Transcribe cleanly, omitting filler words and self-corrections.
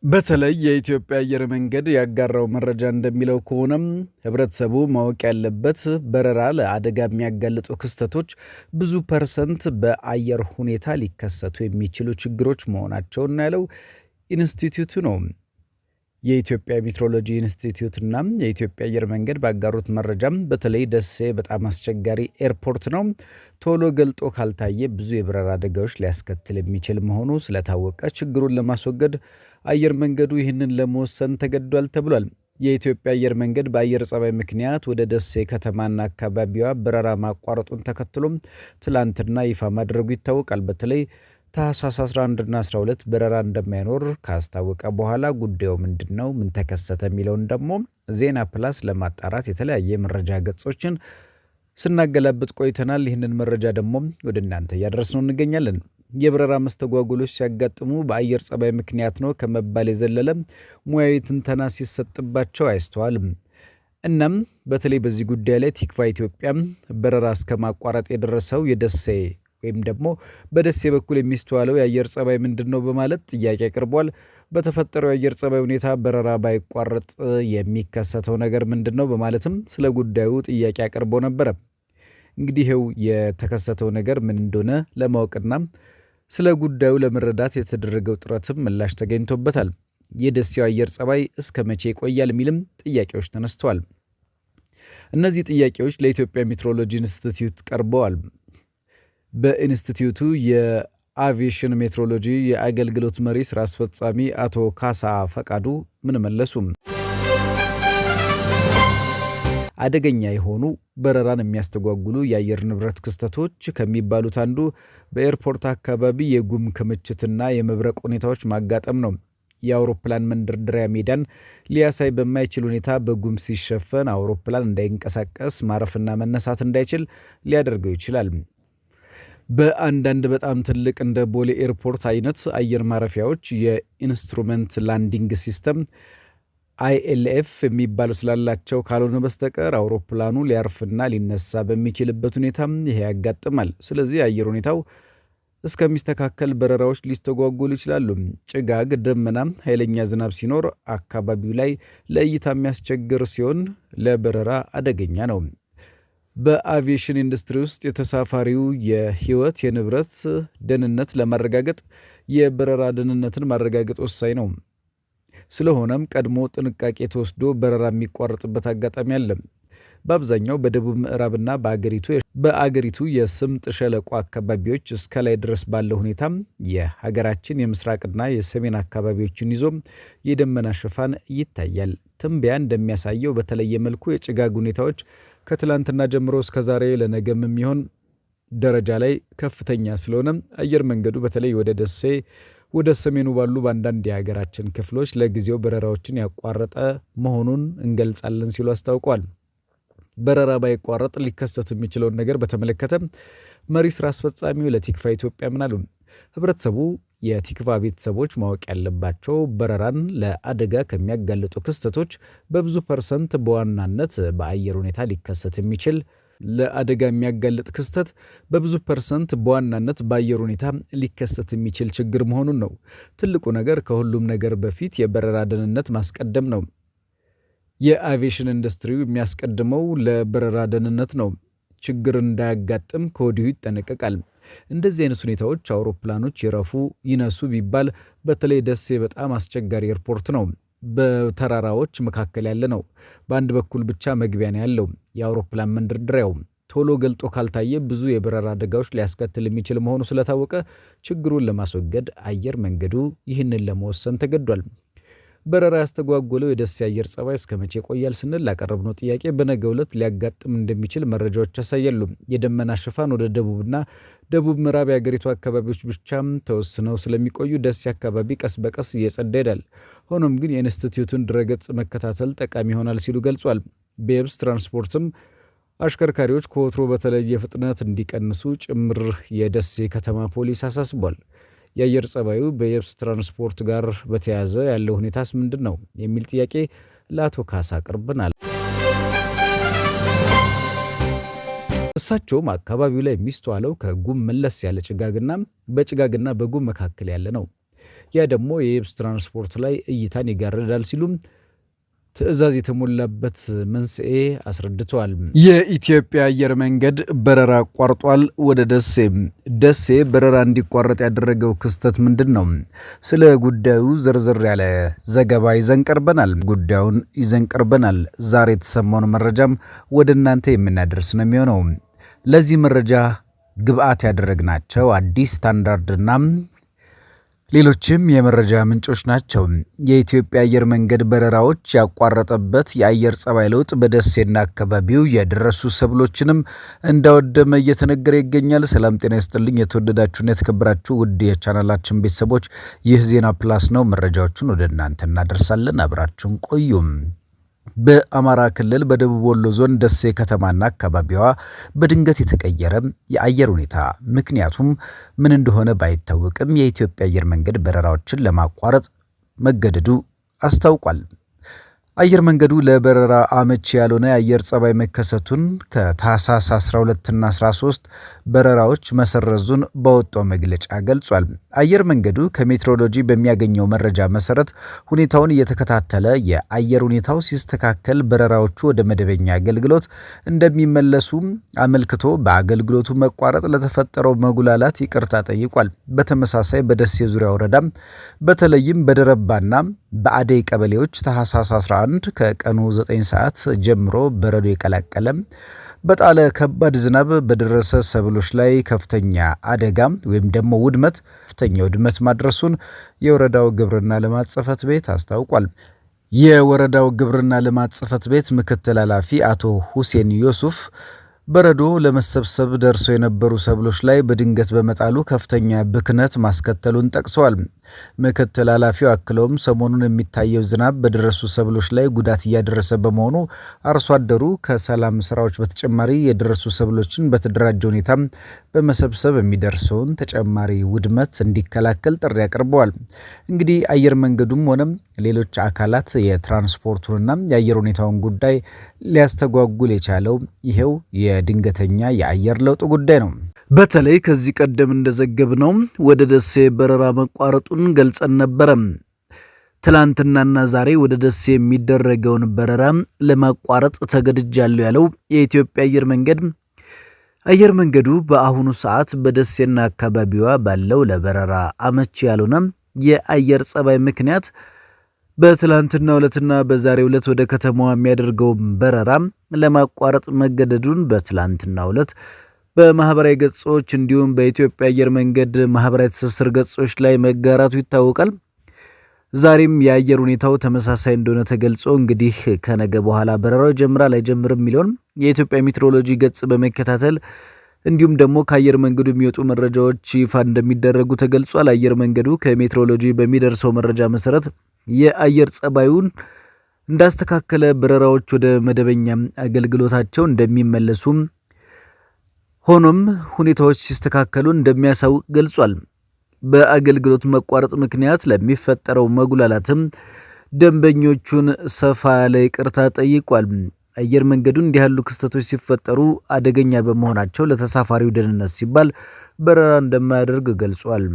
በተለይ የኢትዮጵያ አየር መንገድ ያጋራው መረጃ እንደሚለው ከሆነም ህብረተሰቡ ማወቅ ያለበት በረራ ለአደጋ የሚያጋልጡ ክስተቶች ብዙ ፐርሰንት በአየር ሁኔታ ሊከሰቱ የሚችሉ ችግሮች መሆናቸውን ያለው ኢንስቲትዩቱ ነው። የኢትዮጵያ ሜትሮሎጂ ኢንስቲትዩት እና የኢትዮጵያ አየር መንገድ ባጋሩት መረጃም በተለይ ደሴ በጣም አስቸጋሪ ኤርፖርት ነው። ቶሎ ገልጦ ካልታየ ብዙ የበረራ አደጋዎች ሊያስከትል የሚችል መሆኑ ስለታወቀ ችግሩን ለማስወገድ አየር መንገዱ ይህንን ለመወሰን ተገዷል ተብሏል። የኢትዮጵያ አየር መንገድ በአየር ጸባይ ምክንያት ወደ ደሴ ከተማና አካባቢዋ በረራ ማቋረጡን ተከትሎም ትላንትና ይፋ ማድረጉ ይታወቃል። በተለይ ታህሳስ 11 እና 12 በረራ እንደማይኖር ካስታወቀ በኋላ ጉዳዩ ምንድነው፣ ምን ተከሰተ የሚለውን ደግሞ ዜና ፕላስ ለማጣራት የተለያየ መረጃ ገጾችን ስናገላብጥ ቆይተናል። ይህንን መረጃ ደግሞ ወደ እናንተ እያደረስነው እንገኛለን። የበረራ መስተጓጎሎች ሲያጋጥሙ በአየር ጸባይ ምክንያት ነው ከመባል የዘለለ ሙያዊ ትንተና ሲሰጥባቸው አይስተዋልም። እናም በተለይ በዚህ ጉዳይ ላይ ቲክቫ ኢትዮጵያ በረራ እስከ ማቋረጥ የደረሰው የደሴ ወይም ደግሞ በደሴ በኩል የሚስተዋለው የአየር ጸባይ ምንድነው በማለት ጥያቄ አቅርቧል። በተፈጠረው የአየር ጸባይ ሁኔታ በረራ ባይቋረጥ የሚከሰተው ነገር ምንድነው በማለትም ስለ ጉዳዩ ጥያቄ አቅርቦ ነበረ። እንግዲህ ይኸው የተከሰተው ነገር ምን እንደሆነ ለማወቅና ስለ ጉዳዩ ለመረዳት የተደረገው ጥረትም ምላሽ ተገኝቶበታል። የደሴው አየር ጸባይ እስከ መቼ ይቆያል የሚልም ጥያቄዎች ተነስተዋል። እነዚህ ጥያቄዎች ለኢትዮጵያ ሜትሮሎጂ ኢንስቲትዩት ቀርበዋል። በኢንስቲትዩቱ የአቪዬሽን ሜትሮሎጂ የአገልግሎት መሪ ስራ አስፈጻሚ አቶ ካሳ ፈቃዱ ምን መለሱ? አደገኛ የሆኑ በረራን የሚያስተጓጉሉ የአየር ንብረት ክስተቶች ከሚባሉት አንዱ በኤርፖርት አካባቢ የጉም ክምችትና የመብረቅ ሁኔታዎች ማጋጠም ነው። የአውሮፕላን መንደርደሪያ ሜዳን ሊያሳይ በማይችል ሁኔታ በጉም ሲሸፈን አውሮፕላን እንዳይንቀሳቀስ ማረፍና መነሳት እንዳይችል ሊያደርገው ይችላል። በአንዳንድ በጣም ትልቅ እንደ ቦሌ ኤርፖርት አይነት አየር ማረፊያዎች የኢንስትሩመንት ላንዲንግ ሲስተም ILF የሚባል ስላላቸው ካልሆነ በስተቀር አውሮፕላኑ ሊያርፍና ሊነሳ በሚችልበት ሁኔታ ይሄ ያጋጥማል። ስለዚህ የአየር ሁኔታው እስከሚስተካከል በረራዎች ሊስተጓጎሉ ይችላሉ። ጭጋግ፣ ደመና፣ ኃይለኛ ዝናብ ሲኖር አካባቢው ላይ ለእይታ የሚያስቸግር ሲሆን ለበረራ አደገኛ ነው። በአቪዬሽን ኢንዱስትሪ ውስጥ የተሳፋሪው የህይወት የንብረት ደህንነት ለማረጋገጥ የበረራ ደህንነትን ማረጋገጥ ወሳኝ ነው። ስለሆነም ቀድሞ ጥንቃቄ ተወስዶ በረራ የሚቋረጥበት አጋጣሚ አለ። በአብዛኛው በደቡብ ምዕራብና በአገሪቱ የስምጥ ሸለቆ አካባቢዎች እስከ ላይ ድረስ ባለው ሁኔታ የሀገራችን የምስራቅና የሰሜን አካባቢዎችን ይዞ የደመና ሽፋን ይታያል። ትንበያ እንደሚያሳየው በተለየ መልኩ የጭጋግ ሁኔታዎች ከትላንትና ጀምሮ እስከ ዛሬ ለነገም የሚሆን ደረጃ ላይ ከፍተኛ ስለሆነ አየር መንገዱ በተለይ ወደ ደሴ ወደ ሰሜኑ ባሉ በአንዳንድ የሀገራችን ክፍሎች ለጊዜው በረራዎችን ያቋረጠ መሆኑን እንገልጻለን ሲሉ አስታውቋል። በረራ ባይቋረጥ ሊከሰት የሚችለውን ነገር በተመለከተ መሪ ስራ አስፈጻሚው ለቲክቫ ኢትዮጵያ ምን አሉ? ህብረተሰቡ የቲክቫ ቤተሰቦች ማወቅ ያለባቸው በረራን ለአደጋ ከሚያጋልጡ ክስተቶች በብዙ ፐርሰንት በዋናነት በአየር ሁኔታ ሊከሰት የሚችል ለአደጋ የሚያጋልጥ ክስተት በብዙ ፐርሰንት በዋናነት በአየር ሁኔታ ሊከሰት የሚችል ችግር መሆኑን ነው። ትልቁ ነገር ከሁሉም ነገር በፊት የበረራ ደህንነት ማስቀደም ነው። የአቪዬሽን ኢንዱስትሪው የሚያስቀድመው ለበረራ ደህንነት ነው። ችግር እንዳያጋጥም ከወዲሁ ይጠነቀቃል። እንደዚህ አይነት ሁኔታዎች አውሮፕላኖች ይረፉ ይነሱ ቢባል በተለይ ደሴ በጣም አስቸጋሪ ኤርፖርት ነው። በተራራዎች መካከል ያለ ነው። በአንድ በኩል ብቻ መግቢያ ነው ያለው። የአውሮፕላን መንደርደሪያው ቶሎ ገልጦ ካልታየ ብዙ የበረራ አደጋዎች ሊያስከትል የሚችል መሆኑ ስለታወቀ ችግሩን ለማስወገድ አየር መንገዱ ይህንን ለመወሰን ተገዷል። በረራ ያስተጓጎለው የደሴ አየር ጸባይ እስከ መቼ ይቆያል ስንል ላቀረብነው ጥያቄ በነገው ዕለት ሊያጋጥም እንደሚችል መረጃዎች ያሳያሉ። የደመና ሽፋን ወደ ደቡብና ደቡብ ምዕራብ የአገሪቱ አካባቢዎች ብቻም ተወስነው ስለሚቆዩ ደሴ አካባቢ ቀስ በቀስ እየጸዳ ይሄዳል። ሆኖም ግን የኢንስቲትዩቱን ድረገጽ መከታተል ጠቃሚ ይሆናል ሲሉ ገልጿል። በየብስ ትራንስፖርትም አሽከርካሪዎች ከወትሮ በተለየ ፍጥነት እንዲቀንሱ ጭምር የደሴ ከተማ ፖሊስ አሳስቧል። የአየር ጸባዩ በየብስ ትራንስፖርት ጋር በተያያዘ ያለው ሁኔታስ ምንድን ነው የሚል ጥያቄ ለአቶ ካሳ አቅርበናል። እሳቸውም አካባቢው ላይ የሚስተዋለው ከጉም መለስ ያለ ጭጋግና በጭጋግና በጉም መካከል ያለ ነው። ያ ደግሞ የየብስ ትራንስፖርት ላይ እይታን ይጋርዳል ሲሉም ትዕዛዝ የተሞላበት መንስኤ አስረድተዋል። የኢትዮጵያ አየር መንገድ በረራ አቋርጧል ወደ ደሴ በረራ እንዲቋረጥ ያደረገው ክስተት ምንድን ነው? ስለ ጉዳዩ ዝርዝር ያለ ዘገባ ይዘን ቀርበናል። ዛሬ የተሰማውን መረጃም ወደ እናንተ የምናደርስ ነው የሚሆነው። ለዚህ መረጃ ግብአት ያደረግናቸው አዲስ ስታንዳርድና ሌሎችም የመረጃ ምንጮች ናቸው። የኢትዮጵያ አየር መንገድ በረራዎች ያቋረጠበት የአየር ጸባይ ለውጥ በደሴና አካባቢው የደረሱ ሰብሎችንም እንዳወደመ እየተነገረ ይገኛል። ሰላም ጤና ይስጥልኝ። የተወደዳችሁና የተከበራችሁ ውድ የቻናላችን ቤተሰቦች ይህ ዜና ፕላስ ነው። መረጃዎቹን ወደ እናንተ እናደርሳለን። አብራችሁን ቆዩም። በአማራ ክልል በደቡብ ወሎ ዞን ደሴ ከተማና አካባቢዋ በድንገት የተቀየረ የአየር ሁኔታ ምክንያቱም ምን እንደሆነ ባይታወቅም የኢትዮጵያ አየር መንገድ በረራዎችን ለማቋረጥ መገደዱ አስታውቋል። አየር መንገዱ ለበረራ አመቺ ያልሆነ የአየር ጸባይ መከሰቱን ከታህሳስ 12 እና 13 በረራዎች መሰረዙን ባወጣው መግለጫ ገልጿል። አየር መንገዱ ከሜትሮሎጂ በሚያገኘው መረጃ መሰረት ሁኔታውን እየተከታተለ የአየር ሁኔታው ሲስተካከል በረራዎቹ ወደ መደበኛ አገልግሎት እንደሚመለሱ አመልክቶ በአገልግሎቱ መቋረጥ ለተፈጠረው መጉላላት ይቅርታ ጠይቋል። በተመሳሳይ በደሴ ዙሪያ ወረዳም በተለይም በደረባና በአደይ ቀበሌዎች ታህሳስ 11 ከቀኑ 9 ሰዓት ጀምሮ በረዶ የቀላቀለ በጣለ ከባድ ዝናብ በደረሰ ሰብሎች ላይ ከፍተኛ አደጋ ወይም ደግሞ ውድመት ማድረሱን የወረዳው ግብርና ልማት ጽሕፈት ቤት አስታውቋል። የወረዳው ግብርና ልማት ጽሕፈት ቤት ምክትል ኃላፊ አቶ ሁሴን ዮሱፍ በረዶ ለመሰብሰብ ደርሰው የነበሩ ሰብሎች ላይ በድንገት በመጣሉ ከፍተኛ ብክነት ማስከተሉን ጠቅሰዋል። ምክትል ኃላፊው አክለውም ሰሞኑን የሚታየው ዝናብ በደረሱ ሰብሎች ላይ ጉዳት እያደረሰ በመሆኑ አርሶ አደሩ ከሰላም ስራዎች በተጨማሪ የደረሱ ሰብሎችን በተደራጀ ሁኔታ በመሰብሰብ የሚደርሰውን ተጨማሪ ውድመት እንዲከላከል ጥሪ አቅርበዋል። እንግዲህ አየር መንገዱም ሆነም ሌሎች አካላት የትራንስፖርቱንና የአየር ሁኔታውን ጉዳይ ሊያስተጓጉል የቻለው ይሄው የድንገተኛ የአየር ለውጥ ጉዳይ ነው። በተለይ ከዚህ ቀደም እንደዘገብነው ወደ ደሴ በረራ መቋረጡን ገልጸን ነበረ። ትላንትናና ዛሬ ወደ ደሴ የሚደረገውን በረራ ለማቋረጥ ተገድጃለሁ ያለው የኢትዮጵያ አየር መንገዱ በአሁኑ ሰዓት በደሴና አካባቢዋ ባለው ለበረራ አመቺ ያልሆነ የአየር ጸባይ ምክንያት በትላንትናው ዕለትና በዛሬው ዕለት ወደ ከተማዋ የሚያደርገው በረራ ለማቋረጥ መገደዱን በትላንትናው ዕለት በማህበራዊ ገጾች እንዲሁም በኢትዮጵያ አየር መንገድ ማህበራዊ ትስስር ገጾች ላይ መጋራቱ ይታወቃል። ዛሬም የአየር ሁኔታው ተመሳሳይ እንደሆነ ተገልጾ እንግዲህ ከነገ በኋላ በረራው ይጀምራል አይጀምርም የሚለውን የኢትዮጵያ ሜትሮሎጂ ገጽ በመከታተል እንዲሁም ደግሞ ከአየር መንገዱ የሚወጡ መረጃዎች ይፋ እንደሚደረጉ ተገልጿል። አየር መንገዱ ከሜትሮሎጂ በሚደርሰው መረጃ መሰረት የአየር ጸባዩን እንዳስተካከለ በረራዎች ወደ መደበኛ አገልግሎታቸው እንደሚመለሱ ሆኖም ሁኔታዎች ሲስተካከሉ እንደሚያሳውቅ ገልጿል። በአገልግሎት መቋረጥ ምክንያት ለሚፈጠረው መጉላላትም ደንበኞቹን ሰፋ ያለ ይቅርታ ጠይቋል። አየር መንገዱ እንዲህ ያሉ ክስተቶች ሲፈጠሩ አደገኛ በመሆናቸው ለተሳፋሪው ደህንነት ሲባል በረራ እንደማያደርግ ገልጿል።